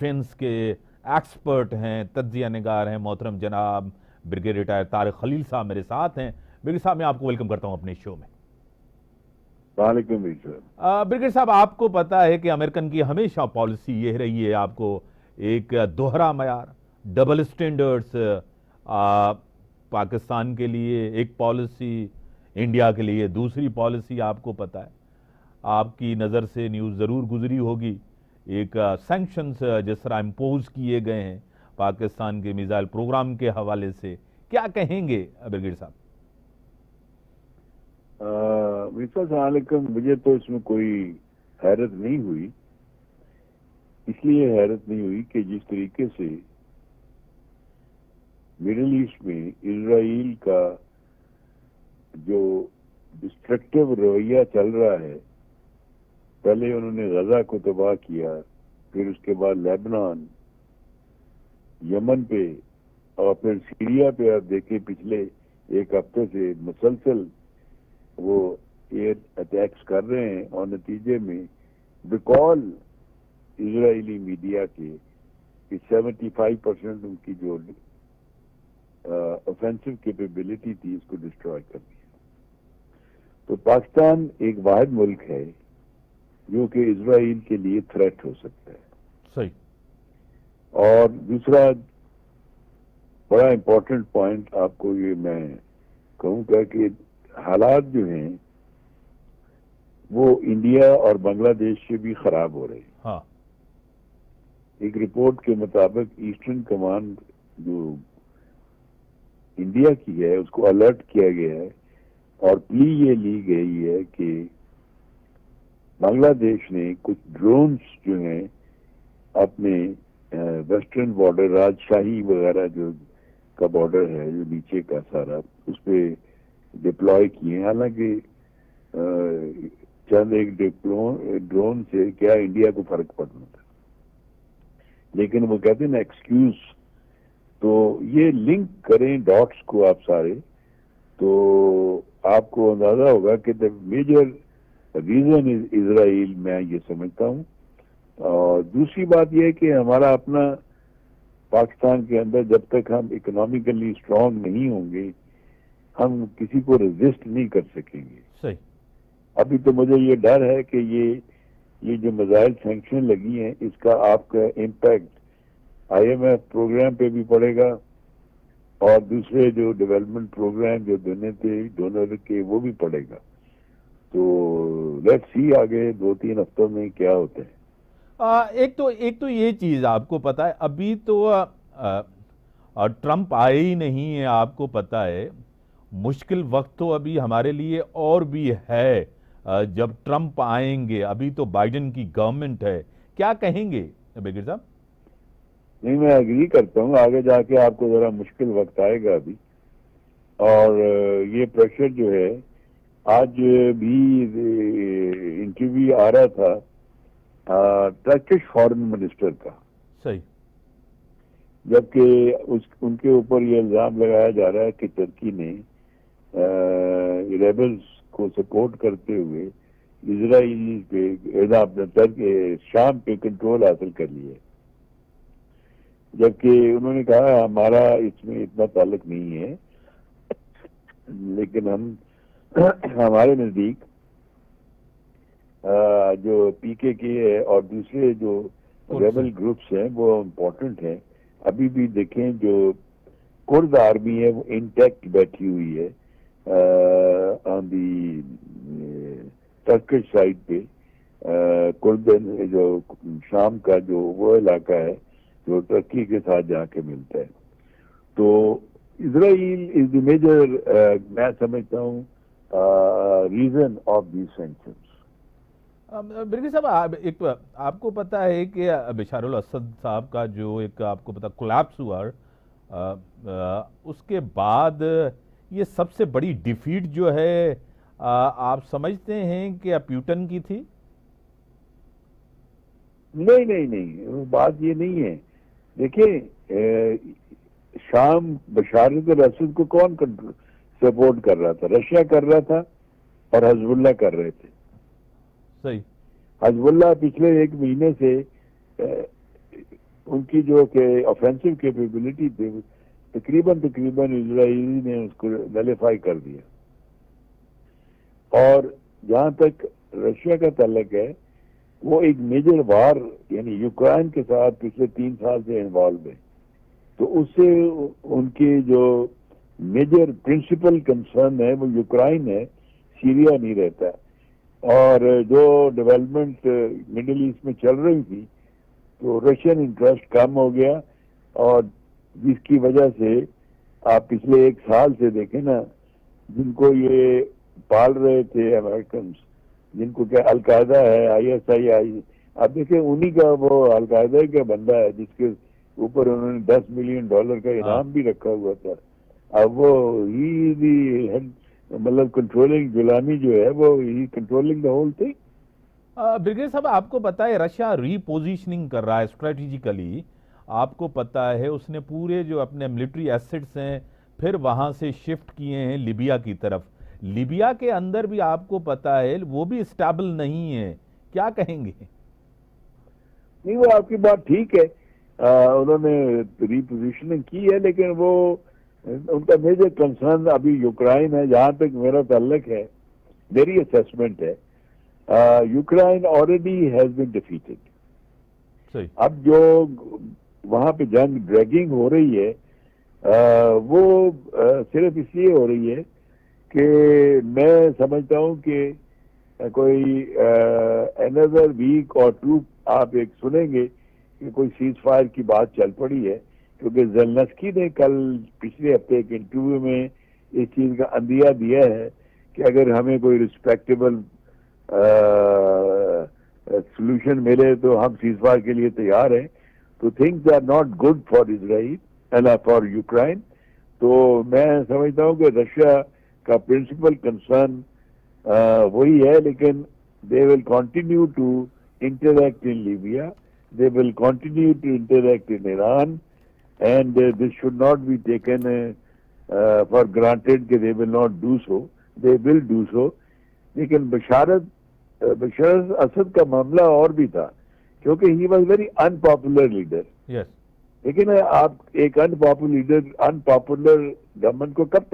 Defence के expert हैं, तज्जिया निगार हैं, मोहतरम जनाब ब्रिगेड रिटायर तारिक खलील साहब मेरे साथ हैं। ब्रिगेड साहब, मैं आपको वेलकम करता हूं अपने शो में। ब्रिगेड साहब, आपको पता है कि अमेरिकन की हमेशा पॉलिसी ये रही है, आपको एक दोहरा मयार, डबल स्टैंडर्ड्स, पाकिस्तान के लिए एक पॉलिसी, इंडिया के लिए दूसरी पॉलिसी। आपको पता है, आपकी नज़र से न्यूज़ ज़रूर गुजरी होगी, एक सैंक्शंस जिस तरह इम्पोज किए गए हैं पाकिस्तान के मिसाइल प्रोग्राम के हवाले से, क्या कहेंगे ब्रिगेड साहब? मुझे तो इसमें कोई हैरत नहीं हुई। इसलिए हैरत नहीं हुई कि जिस तरीके से मिडिल ईस्ट में इजराइल का जो डिस्ट्रक्टिव रवैया चल रहा है, पहले उन्होंने गजा को तबाह किया, फिर उसके बाद लेबनान, यमन पे और फिर सीरिया पे आप देखें पिछले एक हफ्ते से मुसलसल वो एयर अटैक्स कर रहे हैं। और नतीजे में बिकॉल इजरायली मीडिया के 75% उनकी जो ऑफेंसिव कैपेबिलिटी थी इसको डिस्ट्रॉय कर दिया। तो पाकिस्तान एक वाहिद मुल्क है जो कि इजराइल के लिए थ्रेट हो सकता है। सही। और दूसरा बड़ा इंपॉर्टेंट पॉइंट आपको ये मैं कहूँगा कि हालात जो हैं वो इंडिया और बांग्लादेश से भी खराब हो रहे हैं। हाँ। एक रिपोर्ट के मुताबिक ईस्टर्न कमांड जो इंडिया की है उसको अलर्ट किया गया है और प्ली ये ली गई है कि बांग्लादेश ने कुछ ड्रोन्स जो हैं अपने वेस्टर्न बॉर्डर, राजशाही वगैरह जो का बॉर्डर है, जो नीचे का सारा, उस पर डिप्लॉय किए। हालांकि चंद एक ड्रोन से क्या इंडिया को फर्क पड़ना था, लेकिन वो कहते हैं ना एक्सक्यूज। तो ये लिंक करें डॉट्स को आप सारे, तो आपको अंदाजा होगा कि the major reason is Israel, मैं ये समझता हूँ। और दूसरी बात यह है कि हमारा अपना पाकिस्तान के अंदर जब तक हम इकोनॉमिकली स्ट्रांग नहीं होंगे हम किसी को रेजिस्ट नहीं कर सकेंगे। सही। अभी तो मुझे ये डर है कि ये जो मिसाइल सैंक्शन लगी हैं इसका आपका इम्पैक्ट IMF प्रोग्राम पे भी पड़ेगा और दूसरे जो डेवलपमेंट प्रोग्राम जो देने थे डोनर के वो भी पड़ेगा। तो लेट्स सी आगे 2-3 हफ्तों में क्या होता है। एक तो ये चीज आपको पता है, अभी तो ट्रंप आए ही नहीं है, आपको पता है। मुश्किल वक्त तो अभी हमारे लिए और भी है जब ट्रंप आएंगे। अभी तो बाइडेन की गवर्नमेंट है, क्या कहेंगे ब्रिगेड साहब? नहीं, मैं एग्री करता हूँ, आगे जाके आपको जरा मुश्किल वक्त आएगा अभी। और ये प्रेशर जो है, आज भी इंटरव्यू आ रहा था टर्किश फॉरेन मिनिस्टर का, सही, जबकि उनके ऊपर ये इल्जाम लगाया जा रहा है कि तुर्की ने रेबल्स को सपोर्ट करते हुए इजराइली पे शाम पे कंट्रोल हासिल कर लिया, जबकि उन्होंने कहा हमारा इसमें इतना ताल्लुक नहीं है, लेकिन हम हमारे नजदीक जो PKK है और दूसरे जो रेबल ग्रुप्स हैं वो इम्पोर्टेंट हैं। अभी भी देखें जो कुर्द आर्मी है वो इंटैक्ट बैठी हुई है ऑन दी टर्किश साइड पे। कुर्द जो शाम का जो वो इलाका है जो टर्की के साथ जाके मिलता है। तो इजराइल इज द मेजर, मैं समझता हूँ, reason of these sanctions. Brigade साहब, एक आपको पता है कि बशारुल असद साहब का जो एक आपको पता कोलैप्स हुआ, उसके बाद ये सबसे बड़ी डिफीट जो है आप समझते हैं कि प्यूटन की थी? नहीं नहीं नहीं, वो बात ये नहीं है। देखिए, शाम बशारुल असद को कौन सपोर्ट कर रहा था? रशिया कर रहा था और हिजबुल्लाह कर रहे थे। सही। हिजबुल्लाह पिछले एक महीने से उनकी जो के ऑफेंसिव कैपेबिलिटी थी तकरीबन इजराइली ने उसको नलीफाई कर दिया। और जहां तक रशिया का ताल्लुक है, वो एक मेजर वार यानी यूक्रेन के साथ पिछले 3 साल से इन्वॉल्व है, तो उससे उनकी जो मेजर प्रिंसिपल कंसर्न है वो यूक्रेन है, सीरिया नहीं रहता। और जो डेवलपमेंट मिडिल ईस्ट में चल रही थी तो रशियन इंटरेस्ट कम हो गया, और जिसकी वजह से आप पिछले 1 साल से देखें ना, जिनको ये पाल रहे थे अमेरिकन, जिनको क्या अलकायदा है, ISIS, आप देखें उन्हीं का वो अलकायदा का बंदा है जिसके ऊपर उन्होंने $10 मिलियन का इनाम भी रखा हुआ था। अब वो ही मतलब कंट्रोलिंग गुलामी जो है वो ही controlling the whole thing. Brigadier साहब, आपको पता है रशिया रीपोजिशनिंग कर रहा है स्ट्रेटेजिकली। आपको पता है उसने पूरे जो अपने मिलिट्री एसेट्स हैं फिर वहां से शिफ्ट किए हैं लिबिया की तरफ। लिबिया के अंदर भी आपको पता है वो भी स्टेबल नहीं है, क्या कहेंगे? नहीं, वो आपकी बात ठीक है, उन्होंने रीपोजिशनिंग की है, लेकिन वो उनका मेजर कंसर्न अभी यूक्रेन है। जहां तक मेरा ताल्लुक है, मेरी असेसमेंट है, Ukraine already has been defeated. अब जो वहां पे जंग ड्रैगिंग हो रही है, वो सिर्फ इसलिए हो रही है कि मैं समझता हूं कि कोई अनदर वीक और 2 आप एक सुनेंगे कि कोई सीज फायर की बात चल पड़ी है, क्योंकि ज़ेलेंस्की ने कल पिछले हफ्ते एक इंटरव्यू में इस चीज का अंदिया दिया है कि अगर हमें कोई रिस्पेक्टेबल सोल्यूशन मिले तो हम सीज फायर के लिए तैयार हैं। तो things are not good for Israel and for Ukraine. तो मैं समझता हूं कि रशिया का प्रिंसिपल कंसर्न वही है, लेकिन they will continue to interact in Libya, they will continue to interact in Iran, and this should not be taken for granted that they will not do so. They will do so. लेकिन बशर असद का मामला और भी था, क्योंकि he was very unpopular leader. Yes. लेकिन आप एक अनपॉपुलर गवर्नमेंट को कब तक